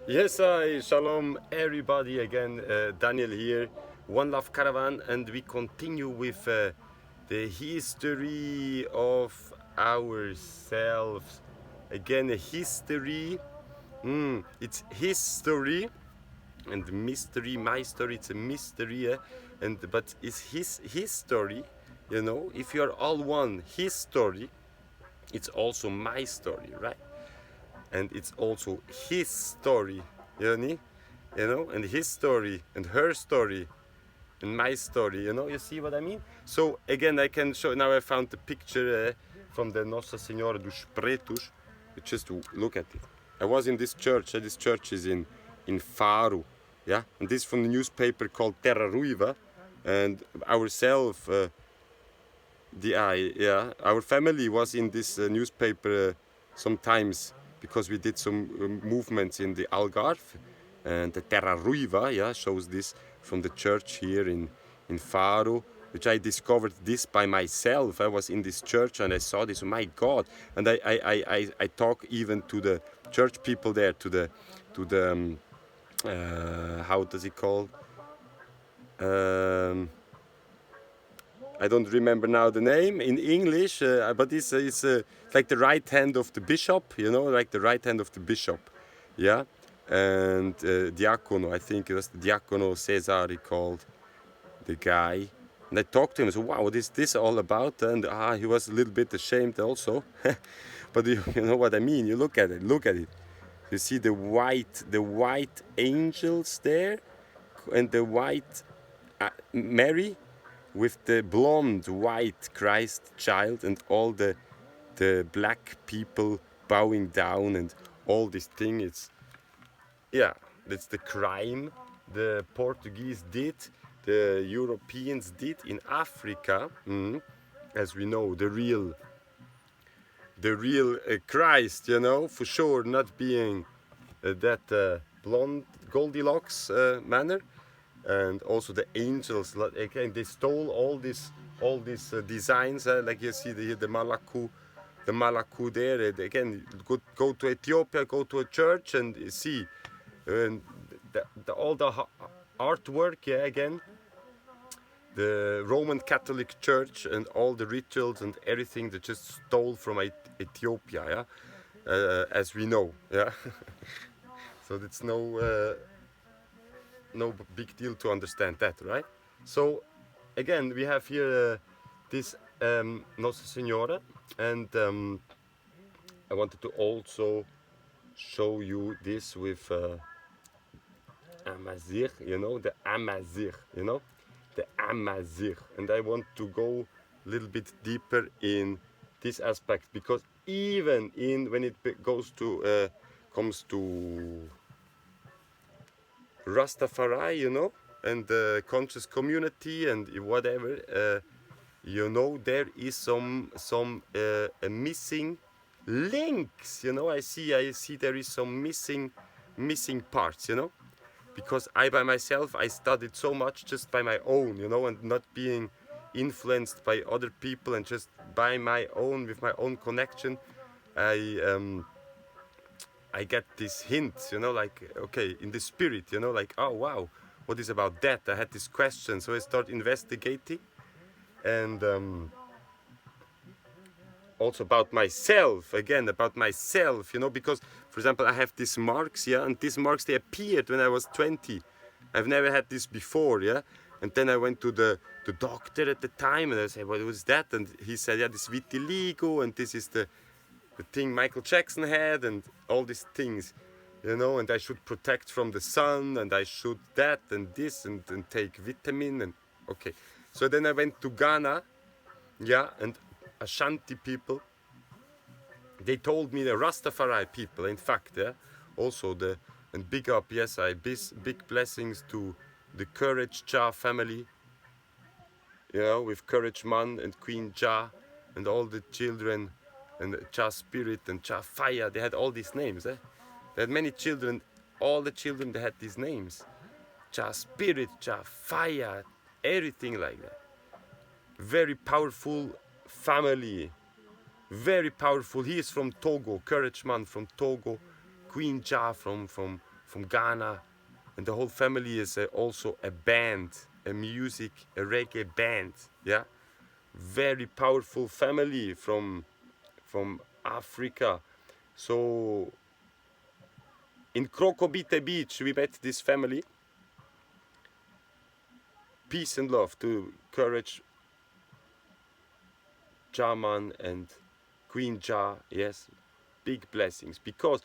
Yes, I shalom everybody again. Daniel here, One Love Caravan, and we continue with the history of ourselves. Again, a history. It's his story and mystery. My story. It's a mystery, and but it's his story. You know, if you are all one, his story. It's also my story, right? And it's also his story, and his story and her story and my story, you see what I mean? So again, I can show, now I found the picture from the Nsa Sra dos Pretos, just to look at it. I was in this church, this church is in Faro, yeah, and this from the newspaper called Terra Ruiva, and ourselves, our family was in this newspaper sometimes because we did some movements in the Algarve, and the Terra Ruiva, yeah, shows this from the church here in Faro, which I discovered this by myself. I was in this church and I saw this. Oh my God! And I talk even to the church people there, to the how does it call? Um, I don't remember now the name in English, but it's like the right hand of the bishop, like the right hand of the bishop, yeah. And Diacono, I think it was the Diacono Cesare called the guy. And I talked to him. I said, "Wow, what is this all about?" And he was a little bit ashamed also, but you know what I mean. You look at it. Look at it. You see the white angels there, and the white Mary with the blonde white Christ child and all the black people bowing down and all this thing. That's the crime the Portuguese did, the Europeans did in Africa. As we know, the real Christ, for sure, not being that blonde Goldilocks manner, and also the angels. Again, they stole all these designs, like you see the Malaku there. Again, go to Ethiopia, go to a church, and you see and all the artwork. Yeah, again, the Roman Catholic Church and all the rituals and everything they just stole from Ethiopia. Yeah, as we know. Yeah, so it's no big deal to understand that, right? So again, we have here this Nossa Senhora, and I wanted to also show you this with Amazigh, the Amazigh, the Amazigh. And I want to go a little bit deeper in this aspect, because even when it comes to Rastafari, and the conscious community and whatever, there is some missing links. I see there is some missing parts. Because I by myself I studied so much just by my own, and not being influenced by other people, and just by my own, with my own connection. I get these hints, like, okay, in the spirit, like, oh wow, what is about that? I had this question, so I start investigating, and also about myself, because, for example, I have these marks, yeah, and these marks, they appeared when I was 20. I've never had this before, yeah. And then I went to the doctor at the time, and I said, what was that? And he said, yeah, this vitiligo, and this is the thing Michael Jackson had, and all these things, and I should protect from the sun, and I should that and this, and take vitamin, and okay. So then I went to Ghana, yeah, and Ashanti people, they told me, the Rastafari people, in fact, yeah, also and big up, yes, big blessings to the Courage Jah family, with Courage Man and Queen Jah, and all the children, and Jah Spirit and Jah Fire. They had all these names. They had many children. All the children, they had these names. Jah Spirit, Jah Fire, everything like that. Very powerful family. Very powerful. He is from Togo. Courage Man from Togo. Queen Jah from from Ghana, and the whole family is also a band, a reggae band, yeah. Very powerful family from Africa. So in Crocobite Beach, we met this family. Peace and love to Courage, Jaman and Queen Ja. Yes, big blessings, because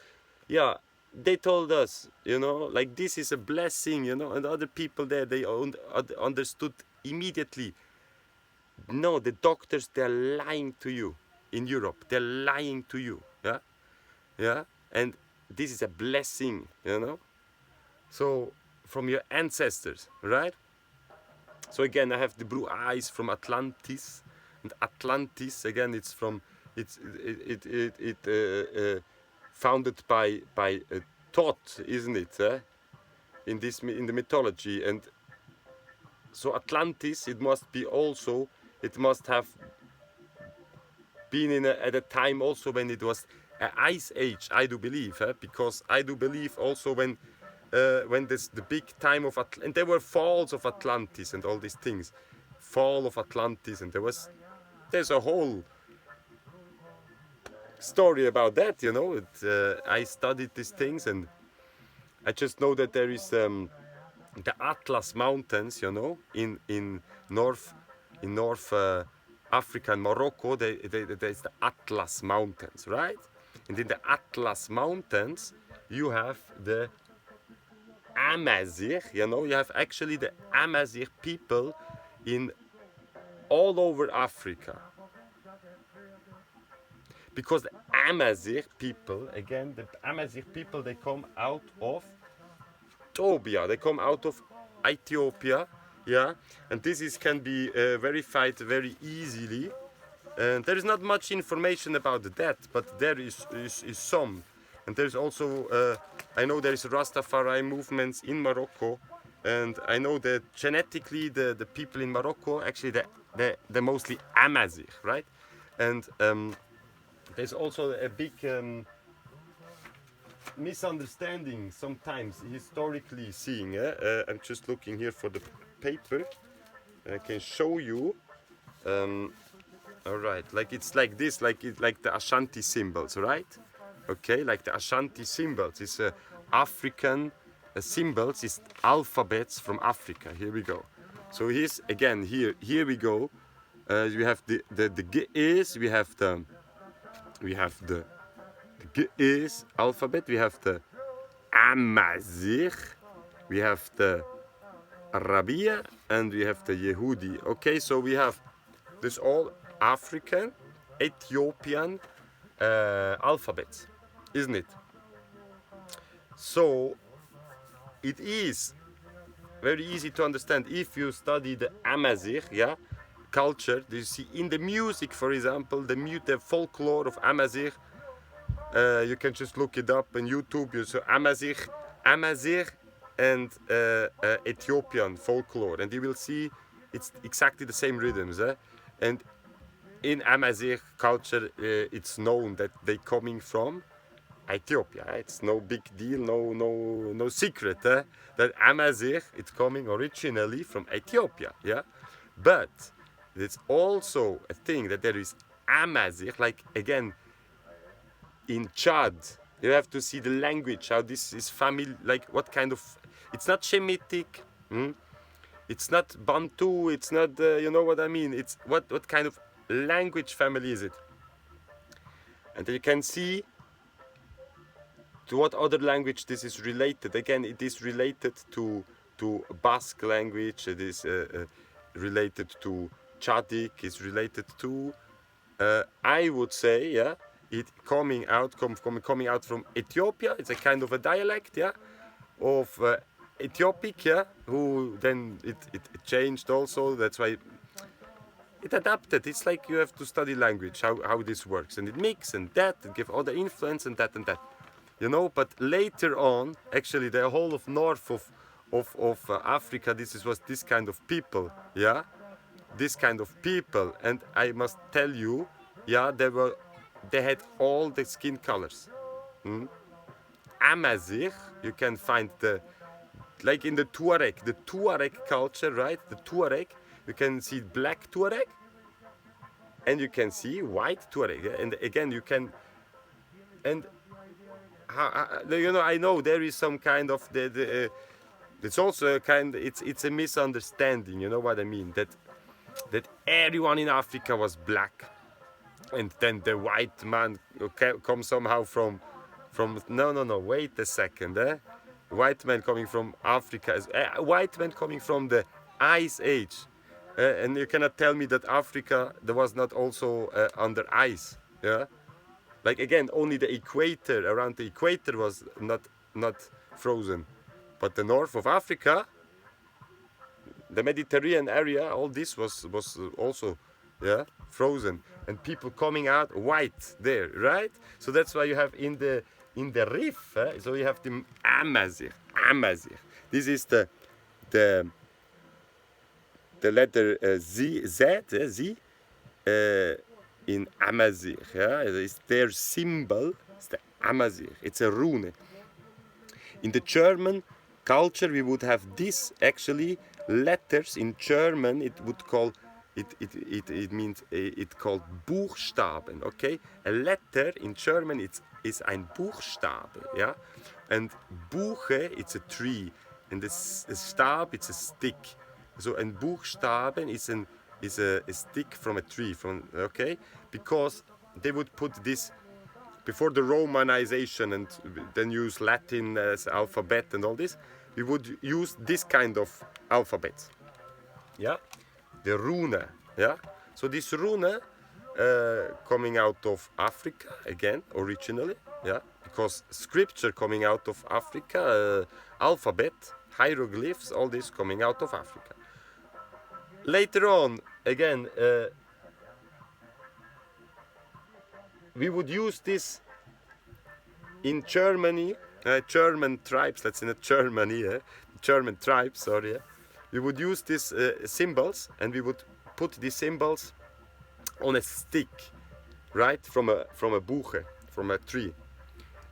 yeah, they told us, you know, like this is a blessing, you know, and other people there, they understood immediately. No, the doctors, they're lying to you in Europe. They're lying to you, yeah, yeah, and this is a blessing, you know. So from your ancestors, right? So again, I have the blue eyes from Atlantis, and Atlantis again, it's from founded by Thoth, isn't it? In the mythology, and so Atlantis, it must be also, it must have been at a time also when it was an ice age. I do believe, because I do believe also when this the big time of and there were falls of Atlantis and all these things, fall of Atlantis, and there's a whole story about that, you know. I studied these things, and I just know that there is the Atlas Mountains, you know, in North Africa and Morocco. There's the Atlas Mountains, right? And in the Atlas Mountains, you have the Amazigh, you know. You have actually the Amazigh people in all over Africa. Because the Amazigh people, again, the Amazigh people, they come out of Ethiopia. They come out of Ethiopia, yeah. And this can be verified very easily. And there is not much information about that, but there is some. And there's also, I know there is Rastafari movements in Morocco, and I know that genetically the people in Morocco, actually they're mostly Amazigh, right? And there's also a big misunderstanding sometimes, historically seeing. I'm just looking here for the paper. I can show you. All right, like it's like this, like the Ashanti symbols, right? Okay, like the Ashanti symbols. It's African symbols. It's alphabets from Africa. Here we go. So here's again here we go. We have the Ge'ez, we have the Ge'ez alphabet, we have the Amazigh, we have the Arabia, and we have the Yehudi. Okay, so we have this all African, Ethiopian alphabets, isn't it? So it is very easy to understand if you study the Amazigh, yeah, culture. You see in the music, for example, the folklore of Amazigh. You can just look it up on YouTube. You see Amazigh and Ethiopian folklore, and you will see it's exactly the same rhythms. And in Amazigh culture, it's known that they coming from Ethiopia. It's no big deal, no secret. That Amazigh, it's coming originally from Ethiopia. Yeah, but it's also a thing that there is Amazigh, like again in Chad. You have to see the language, how this is family, like what kind of. It's not Shemitic. It's not Bantu. It's not, you know what I mean. It's what kind of language family is it? And you can see to what other language this is related. Again, it is related to Basque language. It is related to Chadic. It's related to, I would say, yeah, it coming out from Ethiopia. It's a kind of a dialect, yeah, of Ethiopic, yeah, who then it changed also. That's why it adapted. It's like you have to study language, how this works, and it mix and that, and give other influence and that, you know. But later on, actually, the whole of north of Africa, was this kind of people, yeah, this kind of people. And I must tell you, yeah, they had all the skin colors. Amazigh, you can find like in the Tuareg culture, right? The Tuareg, you can see black Tuareg, and you can see white Tuareg, yeah? And again, you can, and you know, I know there is some kind of it's also a kind, it's a misunderstanding. You know what I mean? That everyone in Africa was black, and then the white man comes somehow from no, wait a second, white man coming from Africa, white man coming from the Ice Age, and you cannot tell me that Africa there was not also under ice, yeah. Like again, only the equator, around the equator was not frozen, but the north of Africa, the Mediterranean area, all this was also, yeah, frozen, and people coming out white there, right? So that's why you have in the reef, so you have the Amazigh. This is the letter Z in Amazigh. Yeah, it's their symbol. It's the Amazigh. It's a rune. In the German culture, we would have this actually letters in German. It would call it means it called Buchstaben. Okay, a letter in German is ein Buchstabe. Yeah, and Buche it's a tree, and the Stab it's a stick. So ein Buchstaben is a stick from a tree, okay, because they would put this before the Romanization and then use Latin as alphabet and all this. We would use this kind of alphabet, yeah, the rune, yeah. So this rune coming out of Africa again originally, yeah, because scripture coming out of Africa, alphabet, hieroglyphs, all this coming out of Africa. Later on, again, we would use this in Germany, German tribes, that's in Germany, German tribes, sorry. We would use these symbols, and we would put these symbols on a stick, right, from a buche, from a tree.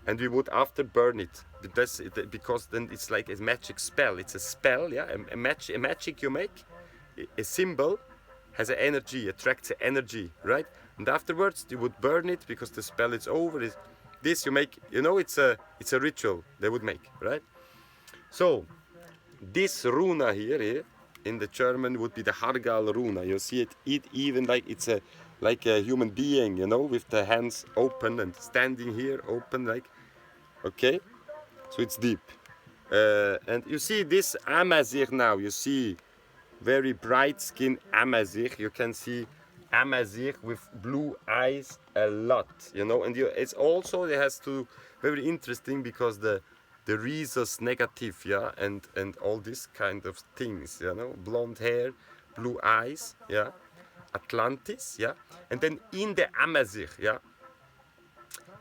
And we would after burn it, because then it's like a magic spell. It's a spell, yeah, a magic you make. A symbol has an energy, attracts an energy, right? And afterwards you would burn it because the spell is over. This you make, you know, it's a ritual they would make, right? So this runa here in the German would be the Hargal runa. You see it even like it's like a human being, you know, with the hands open and standing here open, like, okay. So it's deep, and you see this Amazigh now. You see. Very bright skin Amazigh. You can see Amazigh with blue eyes a lot, you know, and it's also, it has to very interesting because the rhesus negative, yeah, and all these kind of things, you know, blonde hair, blue eyes, yeah, Atlantis, yeah, and then in the Amazigh, yeah,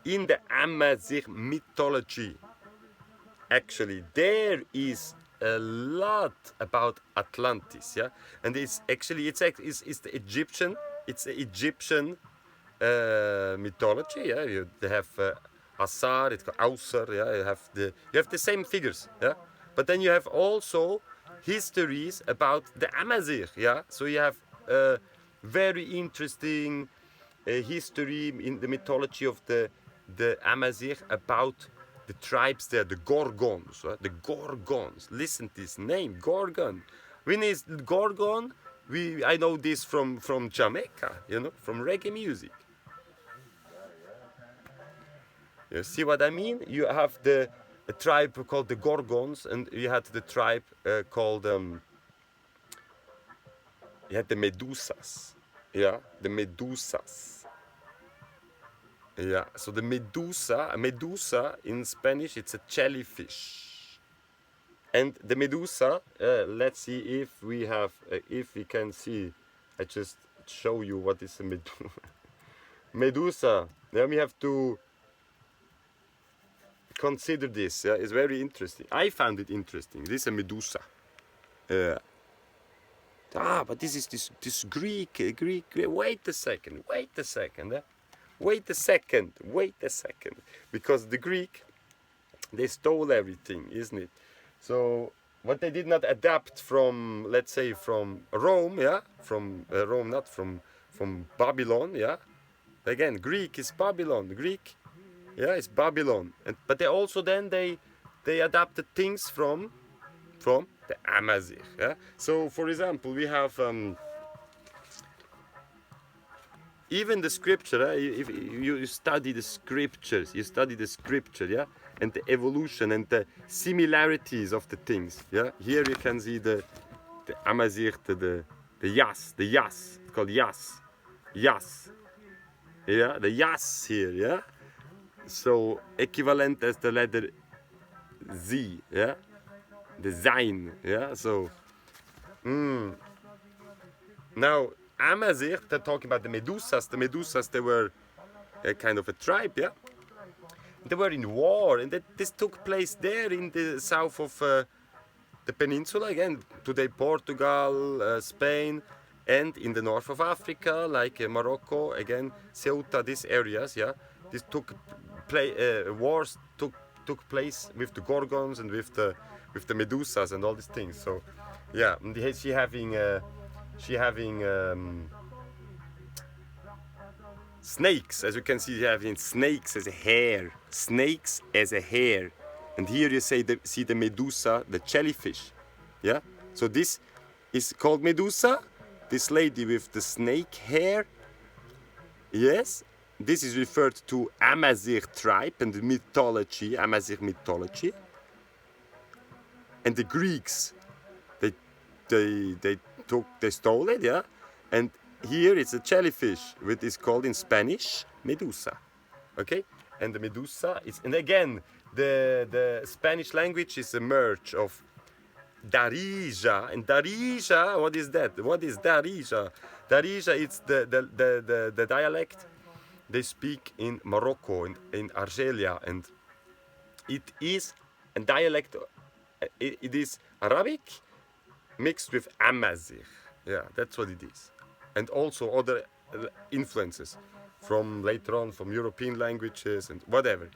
in the Amazigh mythology, actually there is a lot about Atlantis, yeah, and it's actually it's the Egyptian, it's the Egyptian mythology, yeah. They have Asar, it's called Ausar, yeah. You have the same figures, yeah, but then you have also histories about the Amazigh, yeah. So you have very interesting history in the mythology of the Amazigh about the tribes there, the Gorgons, right? The Gorgons. Listen to this name, Gorgon. When is Gorgon? I know this from Jamaica, you know, from reggae music. You see what I mean? You have a tribe called the Gorgons, and you had the tribe called you had the Medusas, yeah, the Medusas. Yeah, so the Medusa in Spanish, it's a jellyfish. And the Medusa, let's see if we can see. I just show you what is a Medusa. Medusa, then we have to consider this, yeah, it's very interesting. I found it interesting. This is a Medusa. But this is this Greek, wait a second. Wait a second, because the Greek, They stole everything, isn't it? So what they did not adapt from, let's say, from Rome, yeah, from Rome, not from Babylon, yeah. Again, Greek is Babylon. Greek, yeah, it's Babylon. And but they also then they adapted things from the Amazigh. Yeah. So for example, we have even the scripture. If you study the scriptures, yeah, and the evolution and the similarities of the things. Yeah. Here you can see the Amazigh, the yas, it's called yas, yas. Yeah, the yas here. Yeah. So equivalent as the letter Z. Yeah. The Zain. Yeah. So. Now, Amazigh, they're talking about the Medusas. The Medusas, they were a kind of a tribe, yeah? They were in war, and this took place there in the south of the peninsula, again, today Portugal, Spain, and in the north of Africa, like Morocco, again, Ceuta, these areas, yeah? This wars took place with the Gorgons and with the Medusas and all these things. So, yeah, she having snakes, as you can see, having snakes as a hair, and here you see the Medusa, the jellyfish, yeah. So this is called Medusa, this lady with the snake hair. Yes, this is referred to Amazigh tribe and mythology, Amazigh mythology, and the Greeks, they stole it, yeah, and here it's a jellyfish, which is called in Spanish Medusa, okay, and the Medusa is, and again, the Spanish language is a merge of Darija, and Darija, what is that? What is Darija? Darija, it's the dialect they speak in Morocco, in Argelia, and it is a dialect, it is Arabic mixed with Amazigh. Yeah, that's what it is. And also other influences from later on, from European languages and whatever.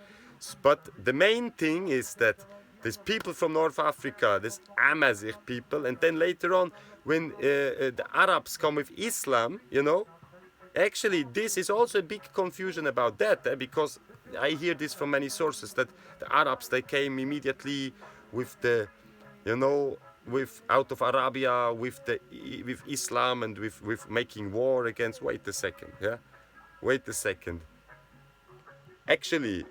But the main thing is that there's people from North Africa, there's Amazigh people, and then later on, when the Arabs come with Islam, you know, actually this is also a big confusion about that, because I hear this from many sources, that the Arabs, they came immediately with the, you know, with out of Arabia, with Islam, and with making war against. Wait a second, yeah. Wait a second. Actually,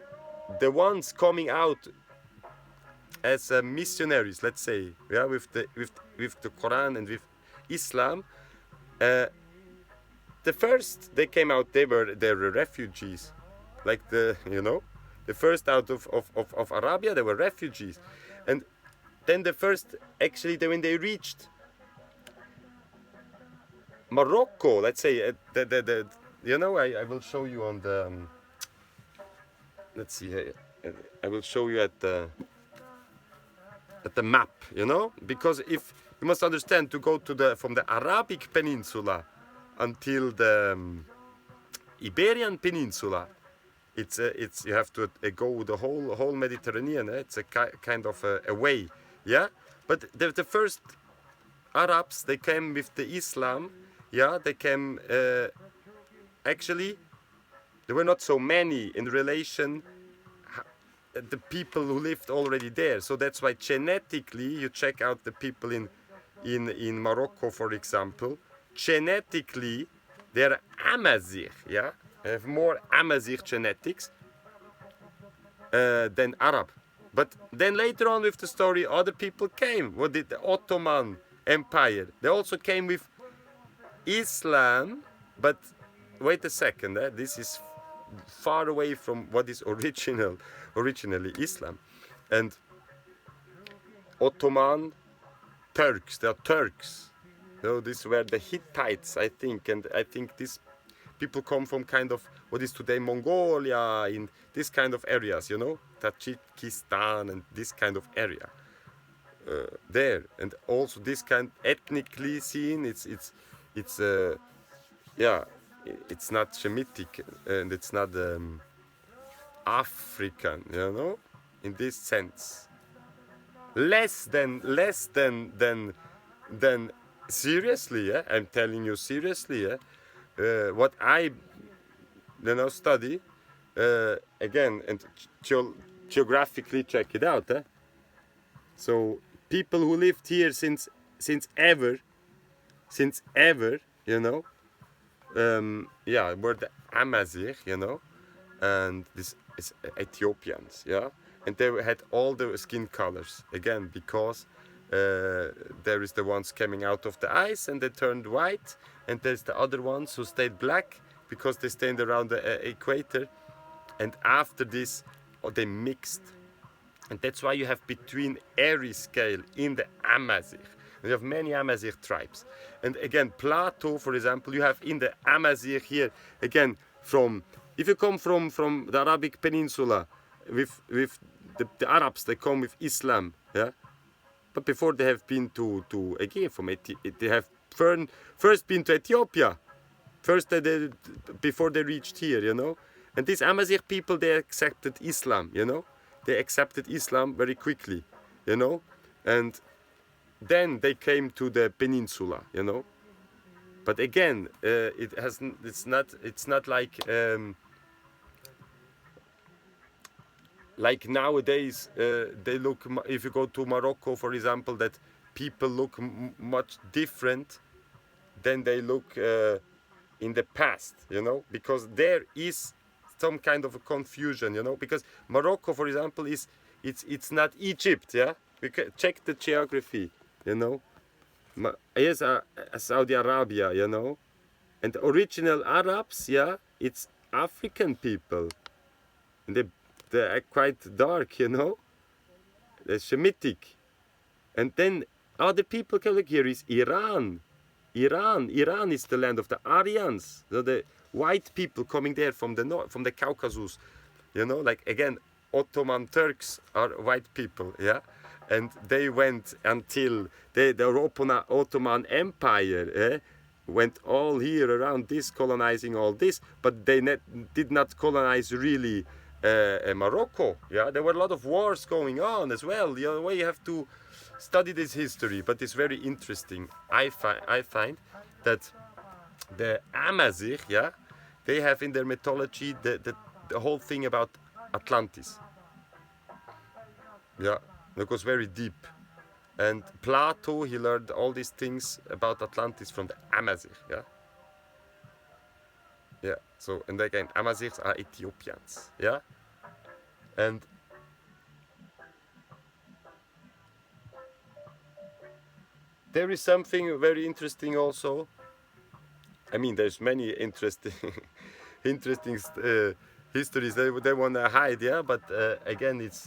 the ones coming out as missionaries, let's say, yeah, with the Quran and with Islam, the first they came out, they were refugees, like the first out of Arabia, they were refugees, and then the first, actually, when they reached Morocco, let's say, I will show you on the, let's see, I will show you at the map, you know, because if you must understand, to go to from the Arabic Peninsula until the Iberian Peninsula, it's you have to go the whole Mediterranean. It's a kind of a way. Yeah, but the first Arabs, they came with the Islam. Yeah, they came. Actually, there were not so many in relation the people who lived already there. So that's why genetically, you check out the people in Morocco, for example. Genetically, they're Amazigh. Yeah, they have more Amazigh genetics than Arab. But then later on with the story, other people came. What did the Ottoman Empire? They also came with Islam, but wait a second, this is far away from what is originally Islam. And Ottoman Turks, they are Turks. These were the Hittites, I think, and I think these people come from kind of what is today Mongolia, in this kind of areas, you know, Tajikistan and this kind of area there, and also this kind ethnically seen, it's not Semitic and it's not African, you know. in this sense. Less than seriously, yeah? I'm telling you seriously, yeah? What I study again and geographically check it out. So people who lived here since ever, were the Amazigh, and this is Ethiopians, yeah, and they had all the skin colors again because there is the ones coming out of the ice and they turned white, and there's the other ones who stayed black because they stayed around the equator, and after this they mixed, and that's why you have between airy scale in the Amazigh. You have many Amazigh tribes, and again Plateau, for example, you have in the Amazigh here again if you come from the Arabic Peninsula with the Arabs, they come with Islam, yeah. But before they have been to again they have first been to Ethiopia, before they reached here, And these Amazigh people, they accepted Islam, They accepted Islam very quickly, And then they came to the peninsula, But again, it's not like nowadays. They look. If you go to Morocco, for example, that people look much different than they look in the past, Because there is some kind of a confusion, Because Morocco, for example, it's not Egypt, yeah. We can check the geography, Here's Saudi Arabia, And the original Arabs, yeah, it's African people. And they are quite dark, They're Shemitic. And then other people come like here is Iran. Iran is the land of the Aryans. So the white people coming there from the north, from the Caucasus. Like again, Ottoman Turks are white people, yeah? And they went until the Ottoman Empire went all here around this, colonizing all this, but they did not colonize really Morocco. Yeah, there were a lot of wars going on as well. You have to study this history, but it's very interesting. I find that the Amazigh, yeah, they have in their mythology the whole thing about Atlantis. Yeah. It goes very deep, and Plato, he learned all these things about Atlantis from the Amazigh, yeah. So, and again, Amazighs are Ethiopians, yeah. And there is something very interesting also. I mean, there's many interesting histories they want to hide, yeah. But again, it's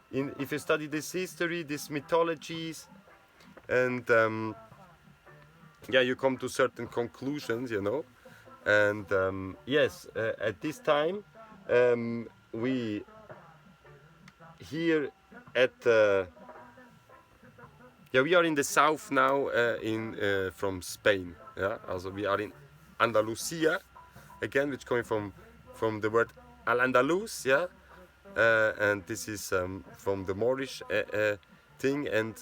if you study this history, these mythologies, and you come to certain conclusions, And yes, at this time, we here at we are in the south now, from Spain. Yeah, also we are in Andalusia, again, which coming from the word Al-Andalus, yeah. And this is from the Moorish thing, and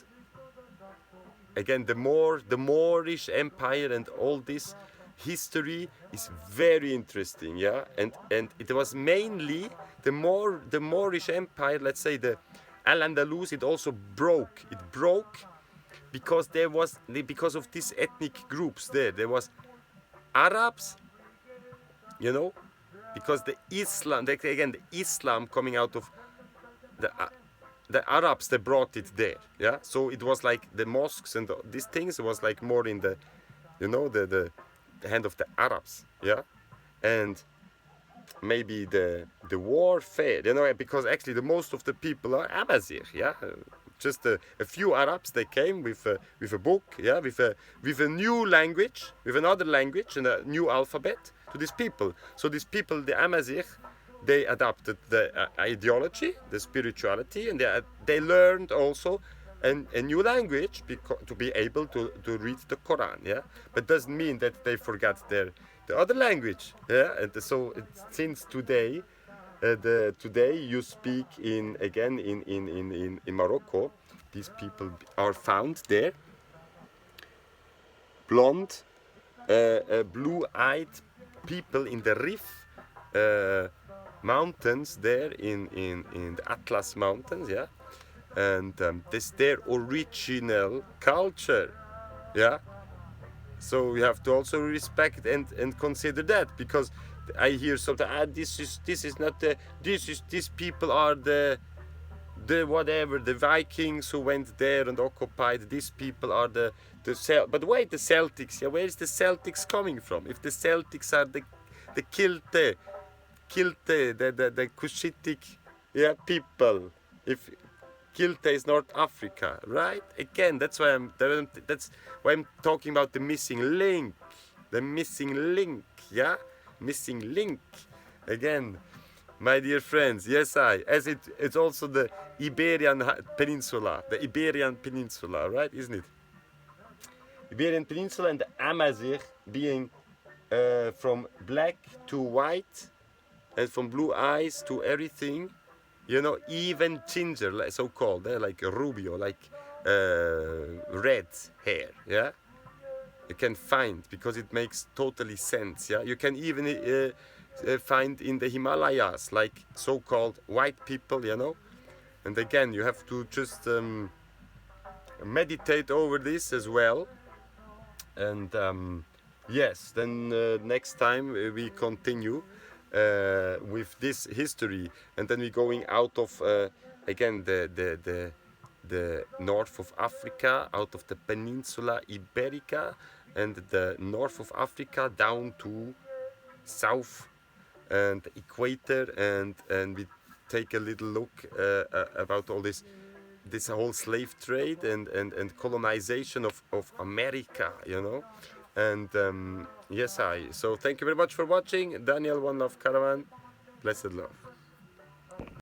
again the Moorish Empire and all this history is very interesting, yeah. And it was mainly the Moorish Empire, let's say the Al-Andalus. It also broke. It broke because because of these ethnic groups there. There was Arabs, because the Islam coming out of the Arabs, they brought it there, yeah. So it was like the mosques and these things was like more in the, the hand of the Arabs, yeah. And maybe the warfare, because actually the most of the people are Amazigh, yeah. Just a few Arabs, they came with a book, yeah, with a new language, with another language and a new alphabet to these people. So these people, the Amazigh, they adopted the ideology, the spirituality, and they learned also a new language to be able to read the Quran, yeah. But doesn't mean that they forgot the other language, yeah. And so since today, today you speak again in Morocco. These people are found there, blonde, blue-eyed people in the Rif mountains there in the Atlas Mountains, yeah, and this their original culture, yeah. So we have to also respect and consider that, because I hear sometimes this is not the these people are the whatever, the Vikings who went there and occupied. These people are but wait, the Celtics, yeah, where is the Celtics coming from? If the Celtics are the Kilte, the Cushitic, yeah, people, if Kilte is North Africa, right? Again, that's why I'm talking about the missing link, yeah, missing link. Again, my dear friends, yes, it's also the Iberian Peninsula, right? Isn't it? Iberian Peninsula, and the Amazigh being from black to white and from blue eyes to everything, you know, even ginger, like so called, like rubio, like red hair, yeah. You can find, because it makes totally sense, yeah. You can even find in the Himalayas, like so-called white people, you know. And again, you have to just meditate over this as well. And yes, then next time we continue with this history, and then we're going out of again the north of Africa, out of the Peninsula Iberica, and the north of Africa down to south and the equator, and we take a little look about all this whole slave trade and colonization of America, you know. And yes, so thank you very much for watching. Daniel, One Love Caravan, blessed love.